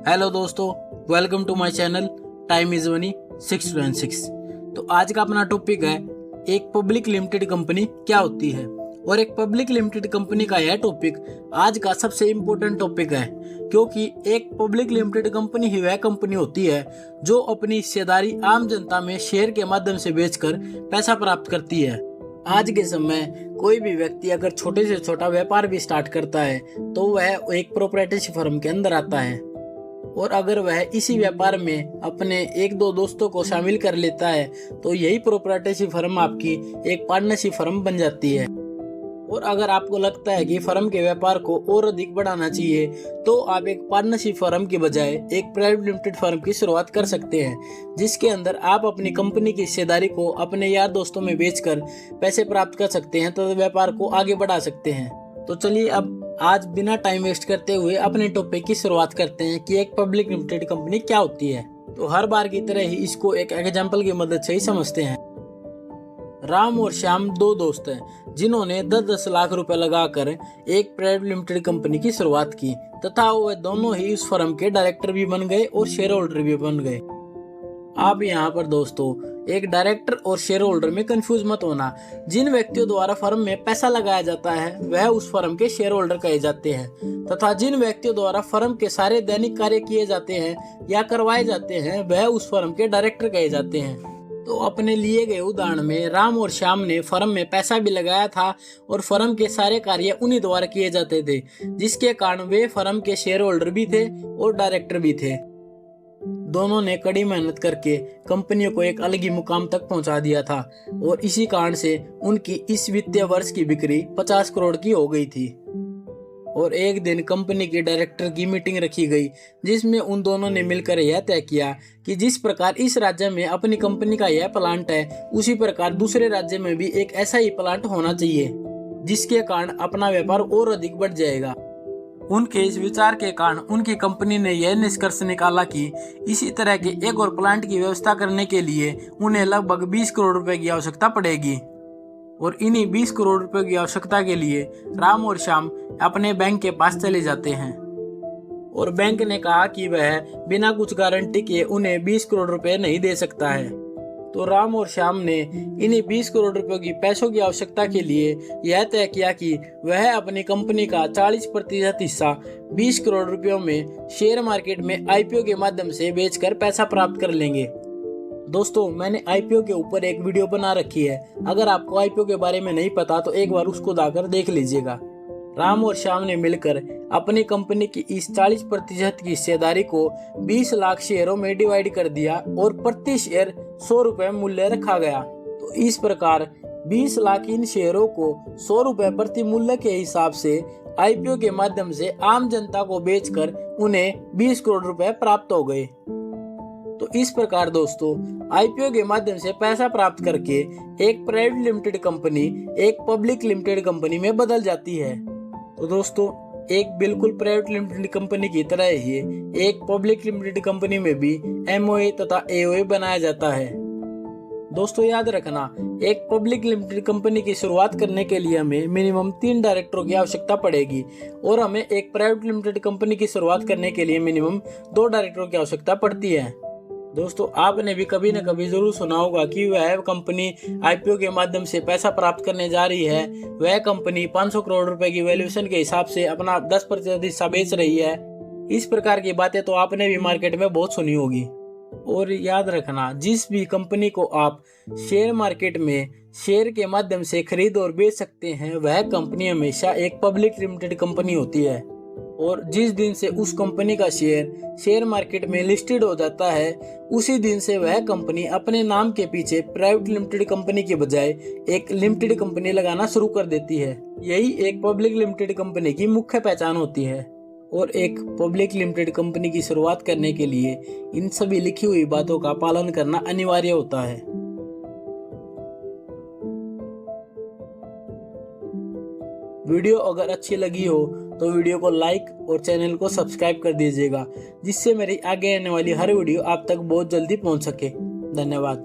Hello दोस्तों, welcome to my channel time is money 626। तो आज का अपना टॉपिक है एक पब्लिक लिमिटेड कंपनी क्या होती है। और एक पब्लिक लिमिटेड कंपनी का यह टॉपिक आज का सबसे इम्पोर्टेंट टॉपिक है, क्योंकि एक पब्लिक लिमिटेड कंपनी ही वह कंपनी होती है जो अपनी हिस्सेदारी आम जनता में शेयर के माध्यम से बेचकर पैसा प्राप्त करती है। आज के समय कोई भी व्यक्ति अगर छोटे से छोटा व्यापार भी स्टार्ट करता है तो वह एक प्रोप्राइटरशिप फर्म के अंदर आता है, और अगर वह इसी व्यापार में अपने एक दो दोस्तों को शामिल कर लेता है तो यही प्रोप्राइटरशिप फर्म आपकी एक पार्टनरशिप फर्म बन जाती है। और अगर आपको लगता है कि फर्म के व्यापार को और अधिक बढ़ाना चाहिए तो आप एक पार्टनरशिप फर्म के बजाय एक प्राइवेट लिमिटेड फर्म की शुरुआत कर सकते हैं, जिसके अंदर आप अपनी कंपनी की हिस्सेदारी को अपने यार दोस्तों में बेचकर पैसे प्राप्त कर सकते हैं तथा व्यापार को आगे बढ़ा सकते हैं। तो चलिए अब आज बिना टाइम वेस्ट करते हुए अपने टॉपिक की शुरुआत करते हैं कि एक पब्लिक लिमिटेड कंपनी क्या होती है। तो हर बार की तरह ही इसको एक एग्जाम्पल की मदद से ही समझते हैं। राम और श्याम दो दोस्त हैं जिन्होंने 10-10 लाख रुपए लगाकर एक प्राइवेट लिमिटेड कंपनी की शुरुआत की तथा वह दोनों ही उस फर्म के डायरेक्टर भी बन गए और शेयर होल्डर भी बन गए। आप यहाँ पर दोस्तों एक डायरेक्टर और शेयर होल्डर में कंफ्यूज मत होना। जिन व्यक्तियों द्वारा फर्म में पैसा लगाया जाता है वह उस फर्म के शेयर होल्डर कहे जाते हैं, तथा जिन व्यक्तियों द्वारा फर्म के सारे दैनिक कार्य किए जाते हैं या करवाए जाते हैं वह उस फर्म के डायरेक्टर कहे जाते हैं। तो अपने लिए गए उदाहरण में राम और श्याम ने फर्म में पैसा भी लगाया था और फर्म के सारे कार्य उन्हीं द्वारा किए जाते थे, जिसके कारण वे फर्म के शेयर होल्डर भी थे और डायरेक्टर भी थे। दोनों ने कड़ी मेहनत करके कंपनियों को एक अलग ही मुकाम तक पहुंचा दिया था और इसी कारण से उनकी इस वित्तीय वर्ष की बिक्री 50 करोड़ की हो गई थी। और एक दिन कंपनी के डायरेक्टर की मीटिंग रखी गई जिसमें उन दोनों ने मिलकर यह तय किया कि जिस प्रकार इस राज्य में अपनी कंपनी का यह प्लांट है उसी प्रकार दूसरे राज्य में भी एक ऐसा ही प्लांट होना चाहिए, जिसके कारण अपना व्यापार और अधिक बढ़ जाएगा। उनके इस विचार के कारण उनकी कंपनी ने यह निष्कर्ष निकाला कि इसी तरह के एक और प्लांट की व्यवस्था करने के लिए उन्हें लगभग 20 करोड़ रुपए की आवश्यकता पड़ेगी। और इन्हीं 20 करोड़ रुपए की आवश्यकता के लिए राम और श्याम अपने बैंक के पास चले जाते हैं और बैंक ने कहा कि वह बिना कुछ गारंटी के उन्हें 20 करोड़ रुपए नहीं दे सकता है। तो राम और श्याम ने इन्हीं 20 करोड़ रुपए की पैसों की आवश्यकता के लिए यह तय किया कि वह अपनी कंपनी का 40% हिस्सा 20 करोड़ रुपयों में शेयर मार्केट में आईपीओ के माध्यम से बेचकर पैसा प्राप्त कर लेंगे। दोस्तों, मैंने आईपीओ के ऊपर एक वीडियो बना रखी है, अगर आपको आईपीओ के बारे में नहीं पता तो एक बार उसको जाकर देख लीजिएगा। राम और श्याम ने मिलकर अपनी कंपनी की इस 40% की हिस्सेदारी को 20 लाख शेयरों में डिवाइड कर दिया और प्रति शेयर 100 रुपए मूल्य रखा गया। तो इस प्रकार 20 लाख इन शेयरों को 100 रुपए प्रति मूल्य के हिसाब से आईपीओ के माध्यम से आम जनता को बेचकर उन्हें 20 करोड़ रुपए प्राप्त हो गए। तो इस प्रकार दोस्तों आईपीओ के माध्यम से पैसा प्राप्त करके एक प्राइवेट लिमिटेड कंपनी एक पब्लिक लिमिटेड कंपनी में बदल जाती है। तो दोस्तों एक बिल्कुल प्राइवेट लिमिटेड कंपनी की तरह ही एक पब्लिक लिमिटेड कंपनी में भी एमओए तथा एओए बनाया जाता है। दोस्तों याद रखना, एक पब्लिक लिमिटेड कंपनी की शुरुआत करने के लिए हमें मिनिमम 3 डायरेक्टरों की आवश्यकता पड़ेगी और हमें एक प्राइवेट लिमिटेड कंपनी की शुरुआत करने के लिए मिनिमम 2 डायरेक्टरों की आवश्यकता पड़ती है। दोस्तों आपने भी कभी न कभी जरूर सुना होगा कि वह कंपनी आईपीओ के माध्यम से पैसा प्राप्त करने जा रही है, वह कंपनी 500 करोड़ रुपए की वैल्यूएशन के हिसाब से अपना 10% हिस्सा बेच रही है। इस प्रकार की बातें तो आपने भी मार्केट में बहुत सुनी होगी। और याद रखना, जिस भी कंपनी को आप शेयर मार्केट में शेयर के माध्यम से खरीद और बेच सकते हैं वह कंपनी हमेशा एक पब्लिक लिमिटेड कंपनी होती है। और जिस दिन से उस कंपनी का शेयर मार्केट में लिस्टेड हो जाता है उसी दिन से वह कंपनी अपने नाम के पीछे प्राइवेट लिमिटेड कंपनी के बजाय एक लिमिटेड कंपनी लगाना शुरू कर देती है। यही एक पब्लिक लिमिटेड कंपनी की मुख्य पहचान होती है। और एक पब्लिक लिमिटेड कंपनी की शुरुआत करने के लिए इन सभी लिखी हुई बातों का पालन करना अनिवार्य होता है। वीडियो अगर अच्छी लगी हो तो वीडियो को लाइक और चैनल को सब्सक्राइब कर दीजिएगा, जिससे मेरी आगे आने वाली हर वीडियो आप तक बहुत जल्दी पहुंच सके। धन्यवाद।